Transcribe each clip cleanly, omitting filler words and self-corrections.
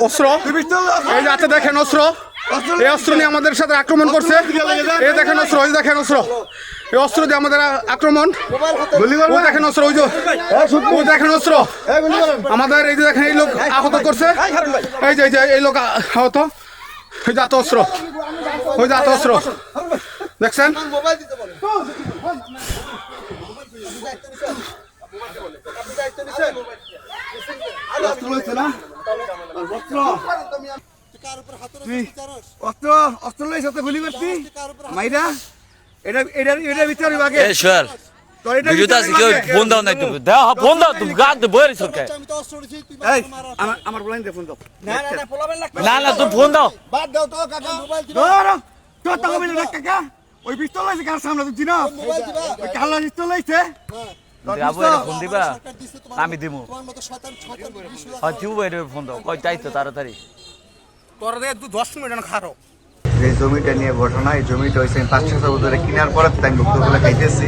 অস্ত্র এই যাতে দেখেন অস্ত্র এই অস্ত্র নিয়ে আমাদের সাথে আক্রমণ করছে এই দেখেন অস্ত্র এই দেখেন অস্ত্র এই অস্ত্র দিয়ে আমাদের আক্রমণ ও দেখেন অস্ত্র ও দেখেন অস্ত্র আমাদের এই যে দেখেন এই লোক আহত করছে এই যে এই লোক আহত ওই যাত অস্ত্র ওই যাত অস্ত্র দেখছেন অস্ত্র লইছ তো গুলি করছি মাইরা এটা ভিতরে বাগে ফোন দাও না একটু দাও ফোন দাও তুমি গাছ বইরে সরকার আমার বলেন দে ফোন দাও না না তুমি ফোন দাও বাদ দাও তো কাকা মোবাইল দিবা ধরো তো টাকা মিলে রাখ কাকা ওই পিস্তল লইছে কার সামনে তুই চিনো মোবাইল দিবা ওই কালা পিস্তল লইছে আবু ফোন দিবা আমি দিমু তোমার মতো শয়তান বিষয় হয় তুই বইরে ফোন দাও কই যাই তো তাড়াতাড়ি তোর দে 10 মিনিট খারো যে জমিটা নিয়ে ঘটনা এই জমিটা হয়েছে 5-6 বছর ধরে কেনার পরে আমি ভুক্তগুলো খাইতেছি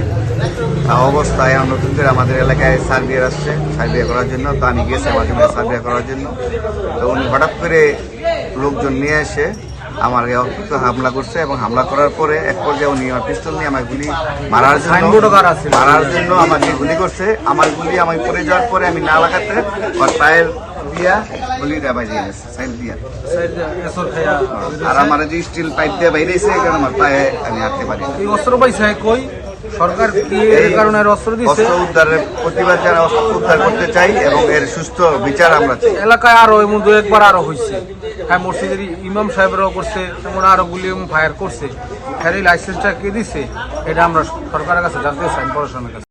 তা অবস্থায় নতুন করে আমাদের এলাকায় সার্ভে আসছে সার্ভে করার জন্য তো আমি গেছি আমার জমি সার্ভে করার জন্য তো উনি হঠাৎ করে লোকজন নিয়ে এসে আমার অত্যন্ত হামলা করছে এবং হামলা করার পরে এক পর্যায়ে উনি আমার পিস্তল নিয়ে আমার গুলি মারার জন্য আমাকে গুলি করছে আমার গুলি আমি পড়ে যাওয়ার পরে আমি না লাগাতে আমার পায়ের দিয়া গুলিটা বাইরে গেছে সাইড দিয়া আর আমার যে স্টিল পাইপ দিয়ে বাইরেছে কারণ আমার পায়ে আমি হাঁটতে পারি এই অস্ত্র পাইছে কই সরকার কি এই কারণে অস্ত্র দিচ্ছে অস্ত্র উদ্ধারের প্রতিবাদ যারা অস্ত্র উদ্ধার করতে চাই এবং এর সুস্থ বিচার আমরা চাই এলাকায় আরো এমন দু একবার আরো হয়েছে হ্যাঁ মসজিদের ইমাম সাহেবরাও করছে এমন আরো গুলি ফায়ার করছে হ্যাঁ এই লাইসেন্সটা কে দিছে এটা আমরা সরকারের কাছে জানতে চাই প্রশাসনের কাছে